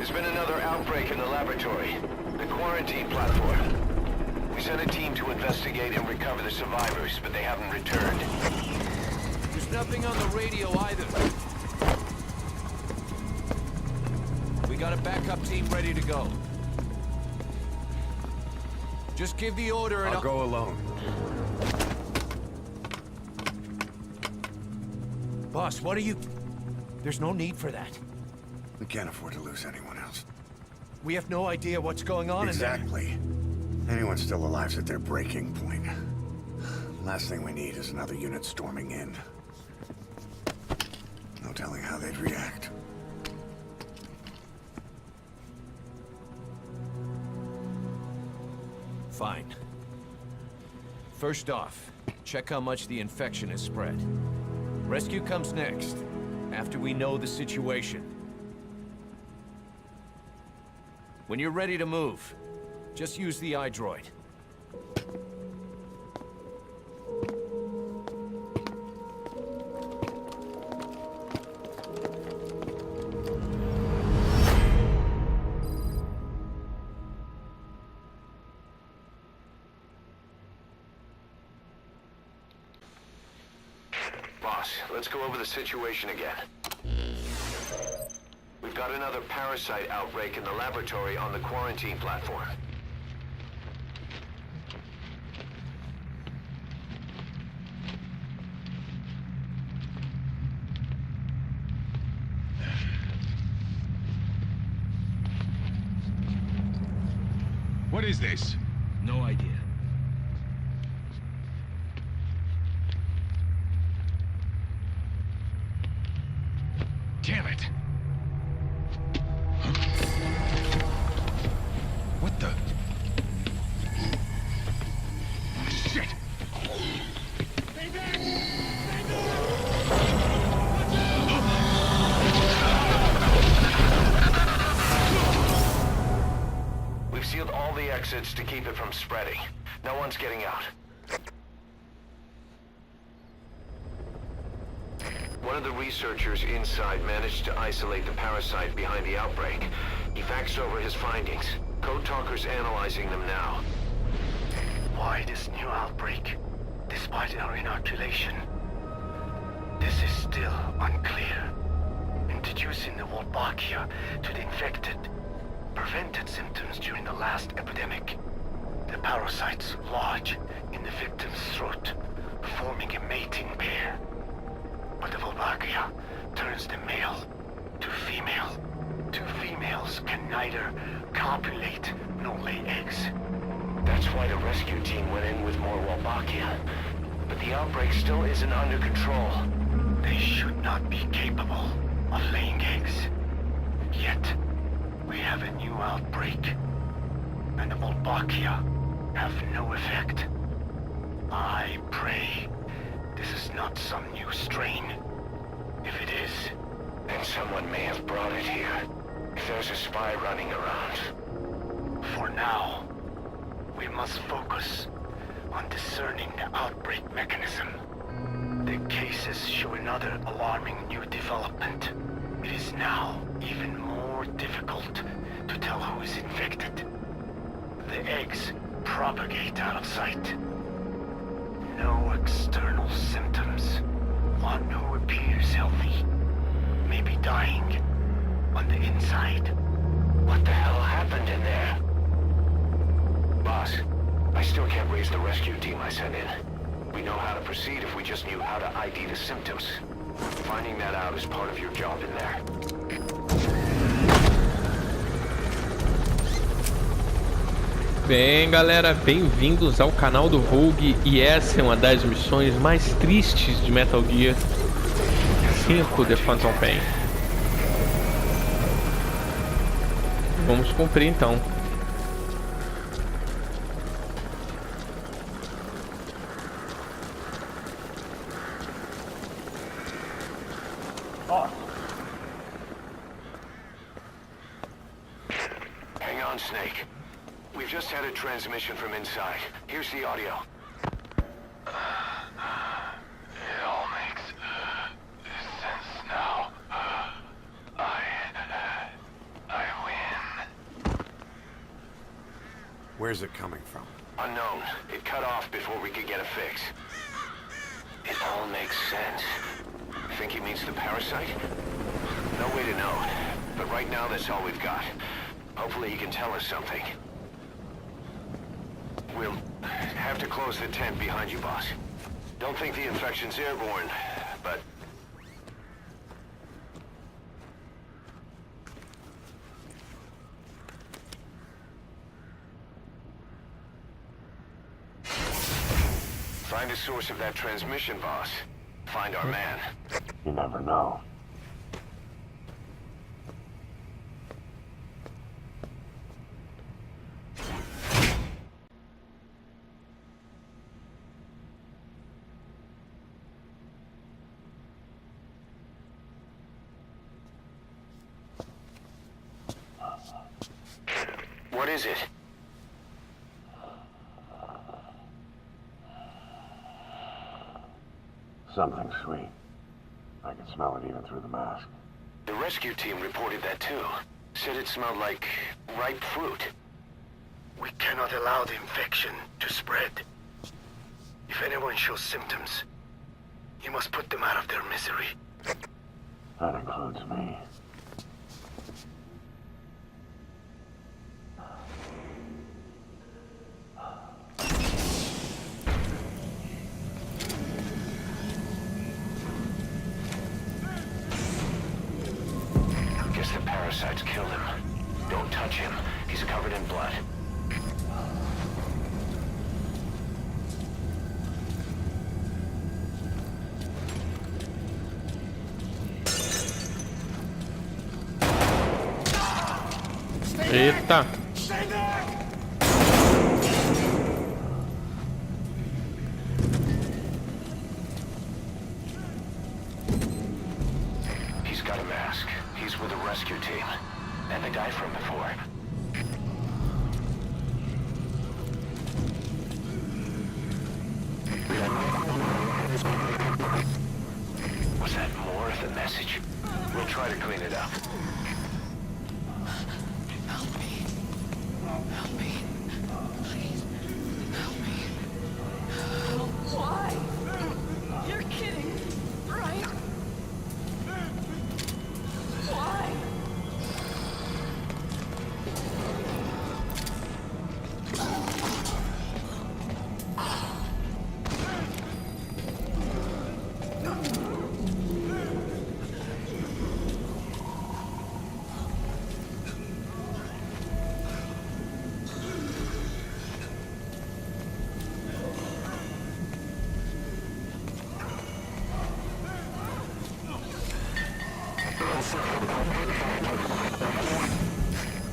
There's been another outbreak in the laboratory, the quarantine platform. We sent a team to investigate and recover the survivors, but they haven't returned. There's nothing on the radio either. We got a backup team ready to go. Just give the order and I'll go alone. Boss, what are you... There's no need for that. We can't afford to lose anyone else. We have no idea what's going on in there. Exactly. Anyone still alive's at their breaking point. Last thing we need is another unit storming in. No telling how they'd react. Fine. First off, check how much the infection has spread. Rescue comes next, after we know the situation. When you're ready to move, just use the iDroid. Boss, let's go over the situation again. We've got another parasite outbreak in the laboratory on the quarantine platform. What is this? No idea. Damn it! What the? Shit! Stay back! Stay back! We've sealed all the exits to keep it from spreading. No one's getting out. One of the researchers inside managed to isolate the parasite behind the outbreak. He faxed over his findings. Code Talker's analyzing them now. Why this new outbreak, despite our inoculation? This is still unclear. Introducing the Wolbachia to the infected prevented symptoms during the last epidemic. The parasites lodge in the victim's throat, forming a mating pair. But the Wolbachia turns the male to female. Two females can neither copulate nor lay eggs. That's why the rescue team went in with more Wolbachia. But the outbreak still isn't under control. They should not be capable of laying eggs. Yet, we have a new outbreak. And the Wolbachia have no effect. I pray this is not some new strain. If it is, then someone may have brought it here. If there's a spy running around. For now, we must focus on discerning the outbreak mechanism. The cases show another alarming new development. It is now even more difficult to tell who is infected. The eggs propagate out of sight. No external symptoms. One who appears healthy may be dying on the inside. What the hell happened in there? Boss, I still can't raise the rescue team I sent in. We know how to proceed if we just knew how to ID the symptoms. Finding that out is part of your job in there. Bem, galera, bem-vindos ao canal do Rogue, e essa é uma das missões mais tristes de Metal Gear 5 The Phantom Pain. Vamos cumprir então. Hang on, Snake. We've just had a transmission from inside. Here's the audio. It all makes sense now. I win. Where's it coming from? Unknown. It cut off before we could get a fix. It all makes sense. Think he means the parasite? No way to know. But right now, that's all we've got. Hopefully he can tell us something. We'll have to close the tent behind you, boss. Don't think the infection's airborne, but... Find the source of that transmission, boss. Find our man. You never know. What is it? Something sweet. I can smell it even through the mask. The rescue team reported that too. Said it smelled like ripe fruit. We cannot allow the infection to spread. If anyone shows symptoms, you must put them out of their misery. That includes me. Guess the parasites killed him. Don't touch him. He's covered in blood. Eita! He's got a mask. He's with the rescue team. And the guy from before. Was that more of the message? We'll try to clean it up. Help me. Help me. Please. Help me. Why? You're kidding, right? Why?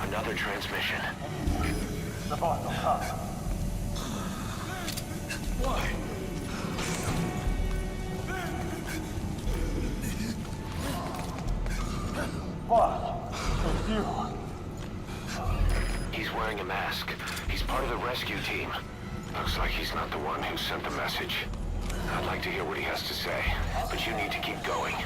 Another transmission. The boss will come. Why? Boss, it's you. He's wearing a mask. He's part of the rescue team. Looks like he's not the one who sent the message. I'd like to hear what he has to say, but you need to keep going.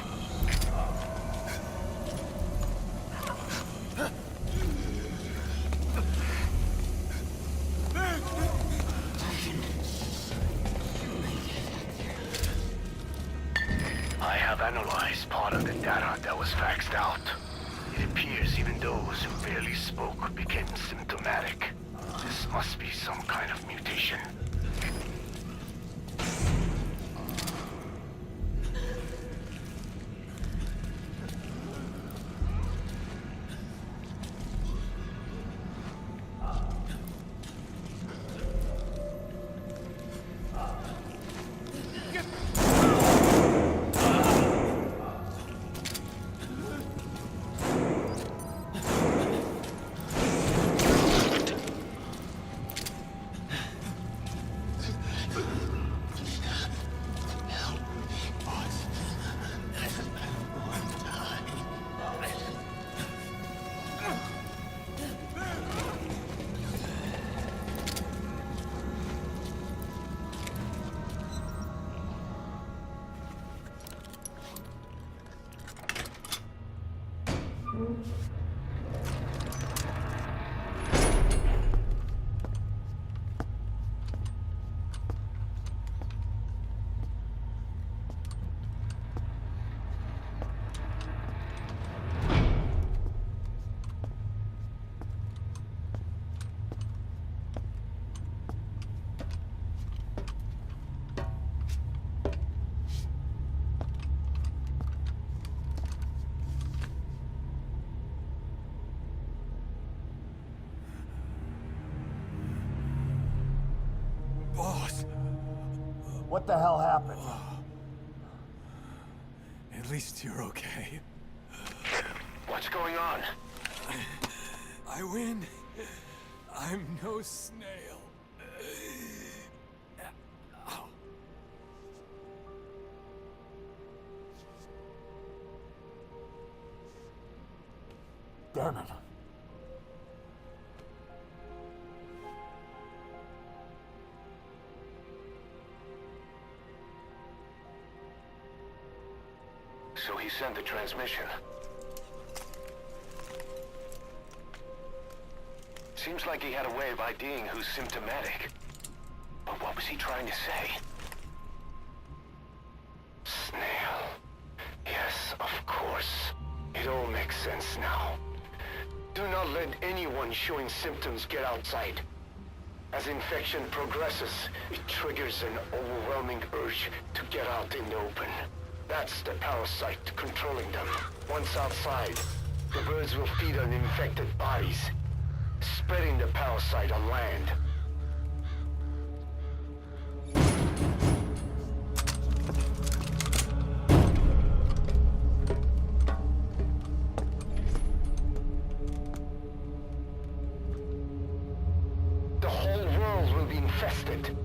I have analyzed part of the data that was faxed out. It appears even those who barely spoke became symptomatic. This must be some kind of mutation. What the hell happened? At least you're okay. What's going on? I win. I'm no snail. Damn it. So he sent the transmission. Seems like he had a way of IDing who's symptomatic. But what was he trying to say? Snail. Yes, of course. It all makes sense now. Do not let anyone showing symptoms get outside. As infection progresses, it triggers an overwhelming urge to get out in the open. That's the parasite controlling them. Once outside, the birds will feed on infected bodies, spreading the parasite on land. The whole world will be infested.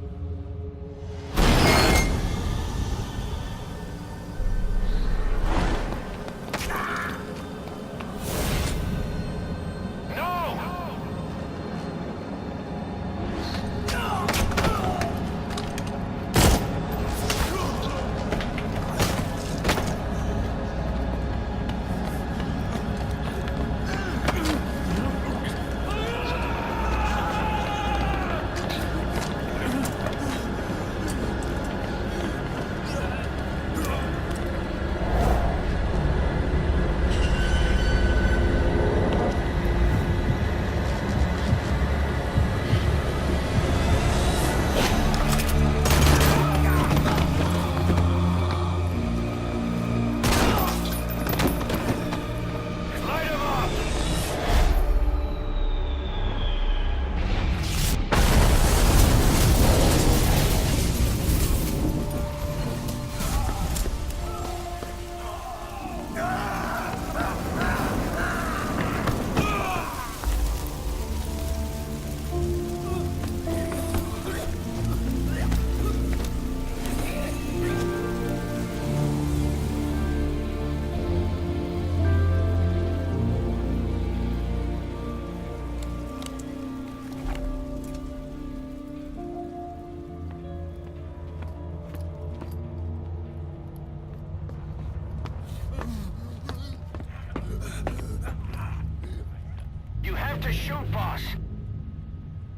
To shoot, boss.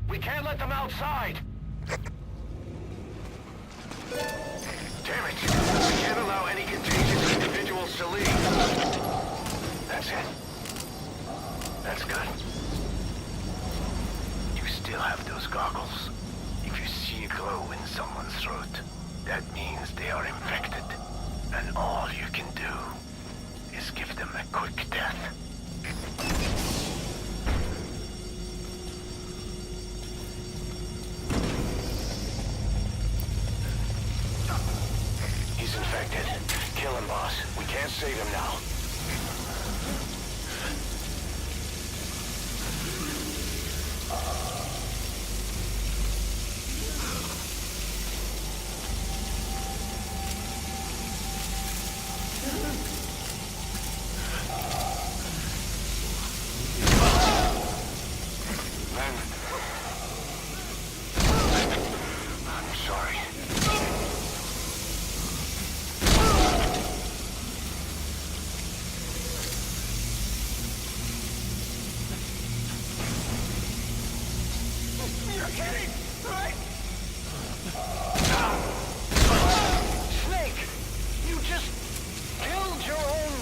We can't let them outside. Damn it. We can't allow any contagious individuals to leave. That's it. That's good. You still have those goggles. If you see a glow in someone's throat, that means they are infected. And all you can do is give them a quick death. He's infected. Kill him, boss. We can't save him now. I'm sorry. You're kidding, right? Snake! You just killed your own...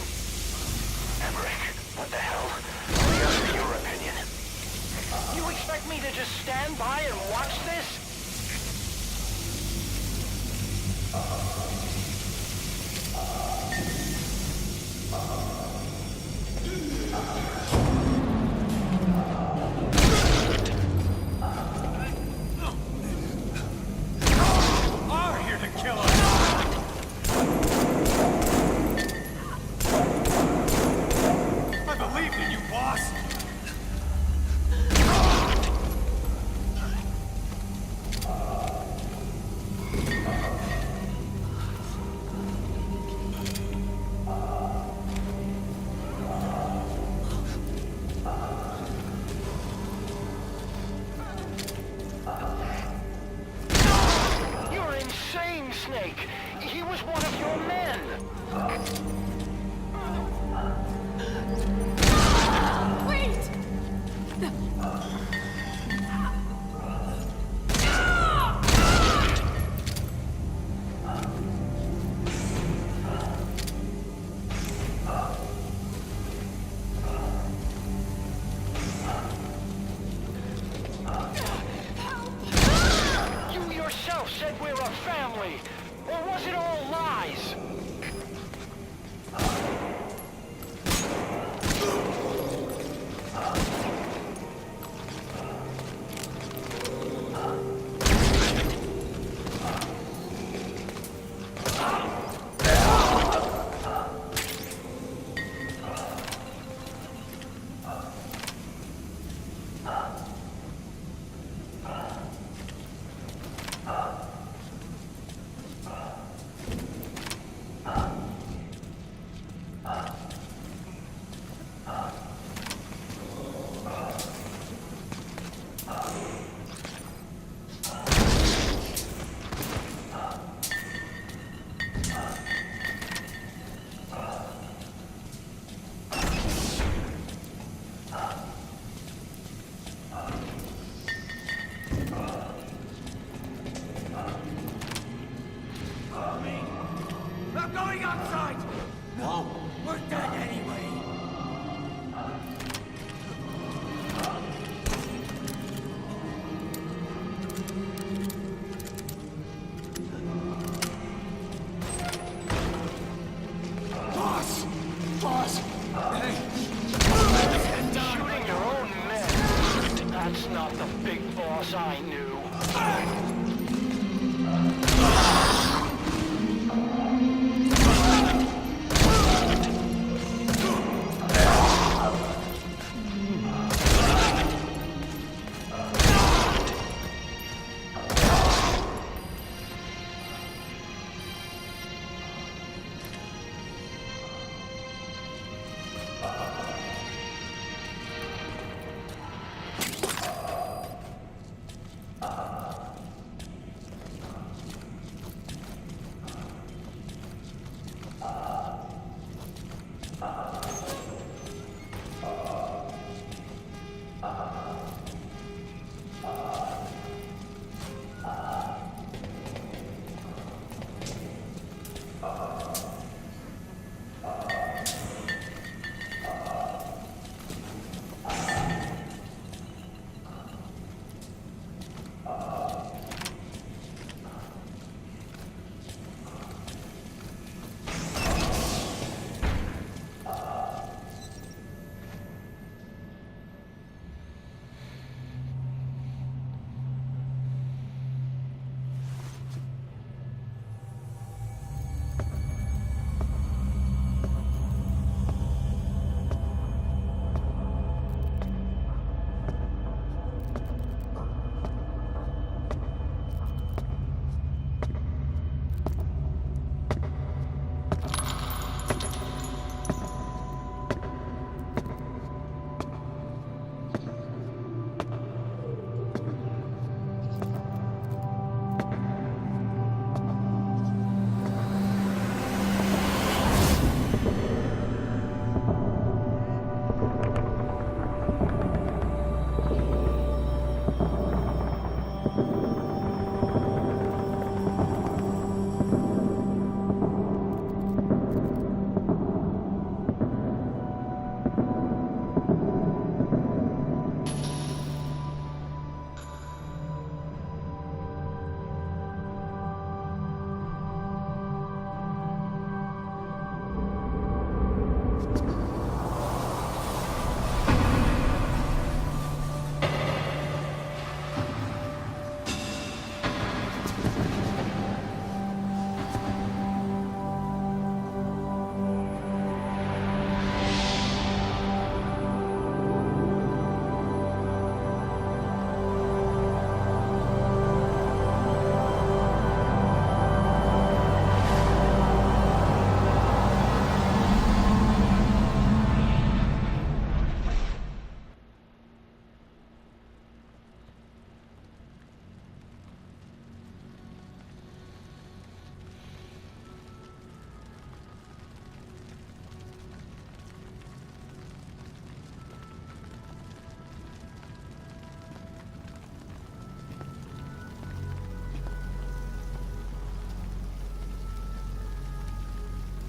Emmerich, what the hell? We ask your opinion. You expect me to just stand by and watch this? Are here to kill. Snake. He was one of your men. Wait! You yourself said we're a family. Or was it all lies? Not going outside! No, we're dead anyway! Boss! Boss! Hey! Shooting your own men. That's not the big boss I knew.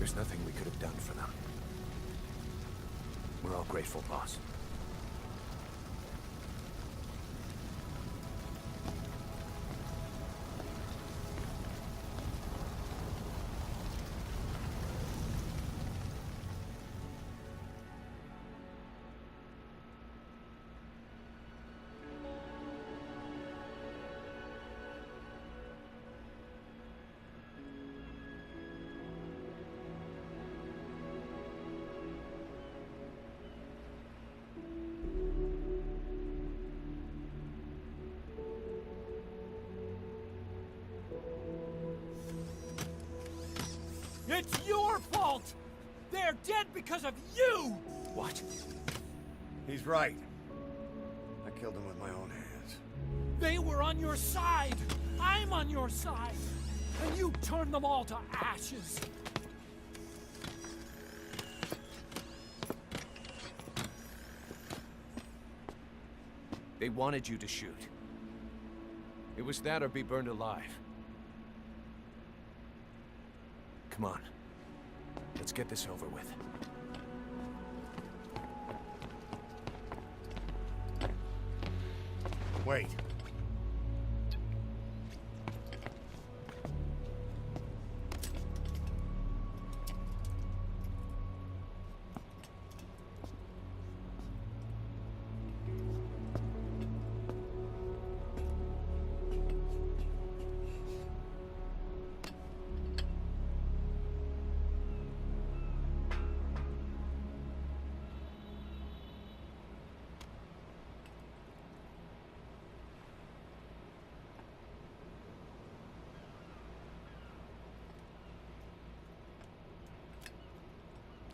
There's nothing we could have done for them. We're all grateful, boss. It's your fault! They're dead because of you! What? He's right. I killed him with my own hands. They were on your side! I'm on your side! And you turned them all to ashes! They wanted you to shoot. It was that or be burned alive. Come on. Let's get this over with. Wait.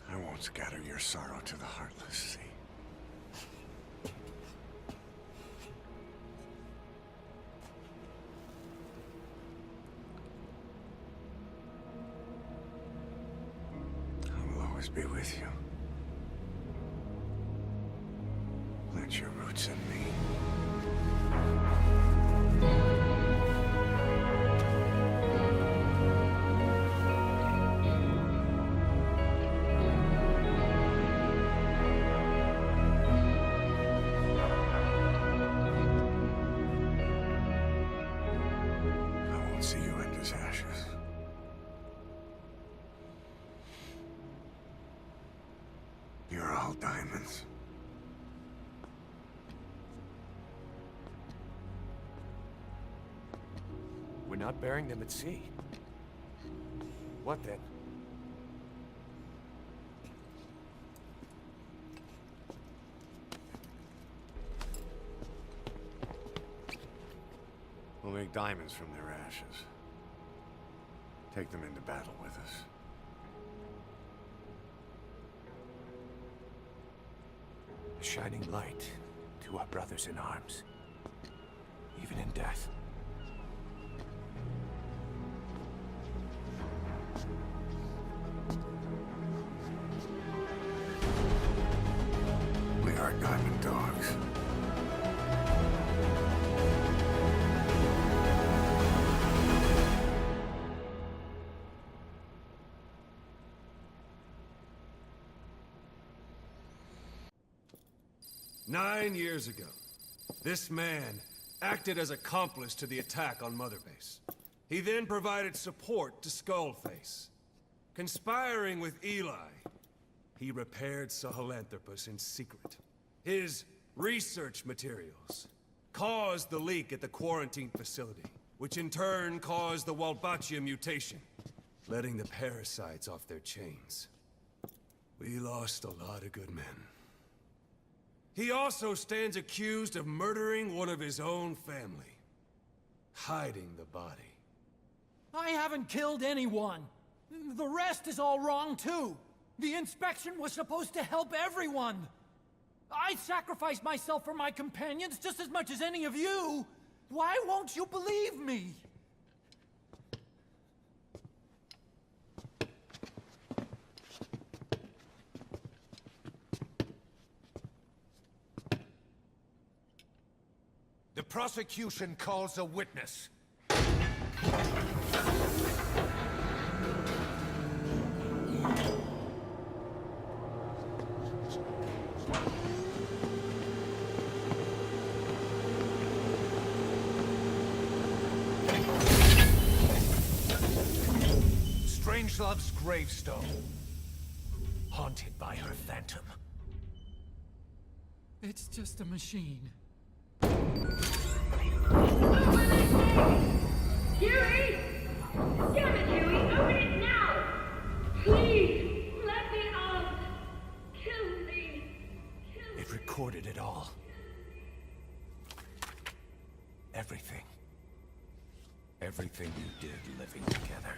I won't scatter your sorrow to the heartless, see? I will always be with you. Plant your roots in me. See you end as ashes. You're all diamonds. We're not burying them at sea. What then? We'll make diamonds from their ashes. Take them into battle with us. A shining light to our brothers in arms. Even in death. We are diamond dogs. Nine years ago, this man acted as accomplice to the attack on Mother Base. He then provided support to Skullface. Conspiring with Eli, he repaired Sahelanthropus in secret. His research materials caused the leak at the quarantine facility, which in turn caused the Walbachia mutation, letting the parasites off their chains. We lost a lot of good men. He also stands accused of murdering one of his own family, hiding the body. I haven't killed anyone. The rest is all wrong, too. The inspection was supposed to help everyone. I sacrificed myself for my companions just as much as any of you. Why won't you believe me? The prosecution calls a witness. Strangelove's gravestone. Haunted by her phantom. It's just a machine. Huey! Damn it, Huey! Open it now! Please! Let me out! Kill me! It recorded it all. Everything. Everything you did living together.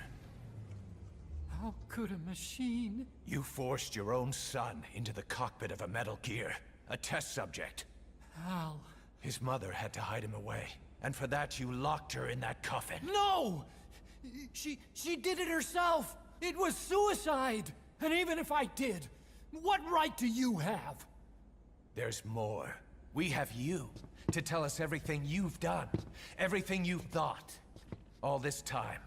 How could a machine? You forced your own son into the cockpit of a Metal Gear. A test subject. How? His mother had to hide him away. And for that, you locked her in that coffin. No! She did it herself! It was suicide! And even if I did, what right do you have? There's more. We have you to tell us everything you've done. Everything you've thought. All this time.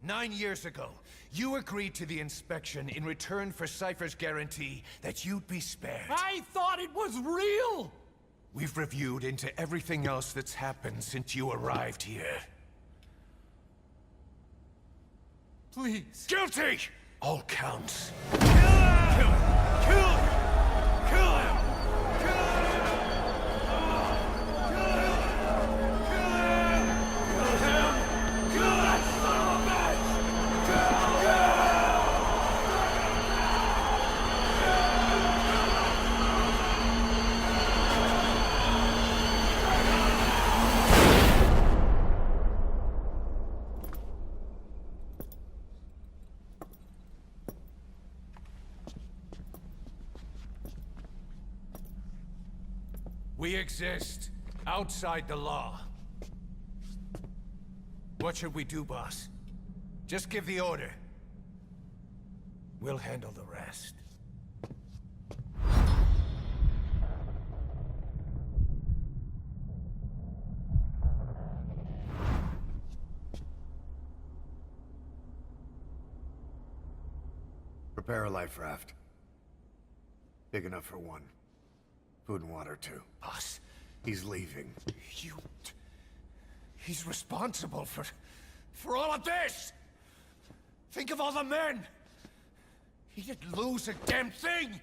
9 years ago, you agreed to the inspection in return for Cypher's guarantee that you'd be spared. I thought it was real! We've reviewed into everything else that's happened since you arrived here. Please. Guilty! All counts. Kill him! Kill him! Kill him! Kill him! We exist outside the law. What should we do, boss? Just give the order. We'll handle the rest. Prepare a life raft. Big enough for one. Food and water, too. Boss, He's leaving. he's responsible for all of this! Think of all the men! He didn't lose a damn thing!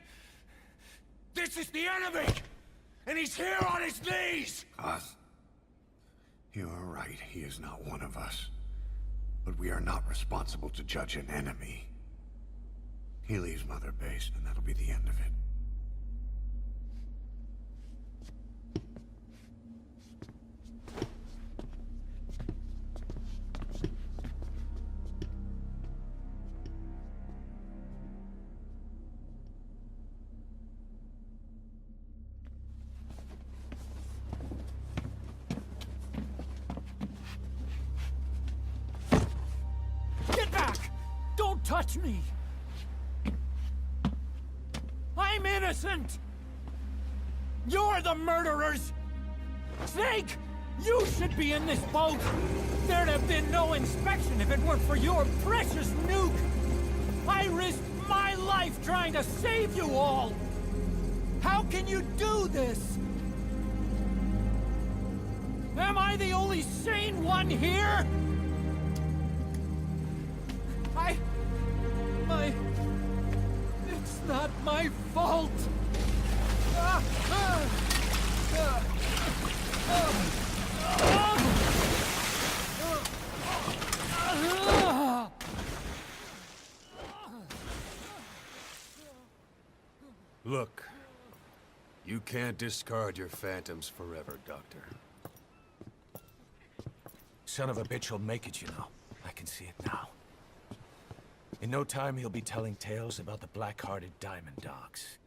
This is the enemy! And he's here on his knees! Us? You are right, he is not one of us. But we are not responsible to judge an enemy. He leaves Mother Base, and that'll be the end of it. Get back! Don't touch me! I'm innocent! You're the murderers! Snake! You should be in this boat! There'd have been no inspection if it weren't for your precious nuke! I risked my life trying to save you all! How can you do this? Am I the only sane one here? It's not my fault! Look, you can't discard your phantoms forever, Doctor. Son of a bitch will make it, you know. I can see it now. In no time, he'll be telling tales about the black-hearted Diamond Dogs.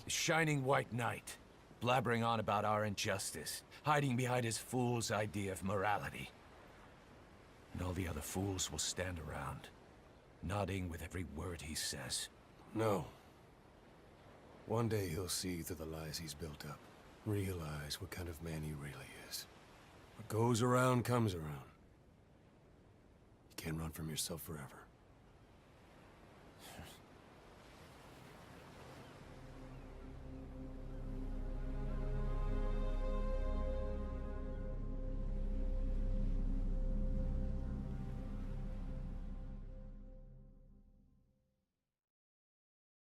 The shining white knight, blabbering on about our injustice, hiding behind his fool's idea of morality. And all the other fools will stand around, nodding with every word he says. No. One day he'll see through the lies he's built up. Realize what kind of man he really is. What goes around comes around. You can't run from yourself forever.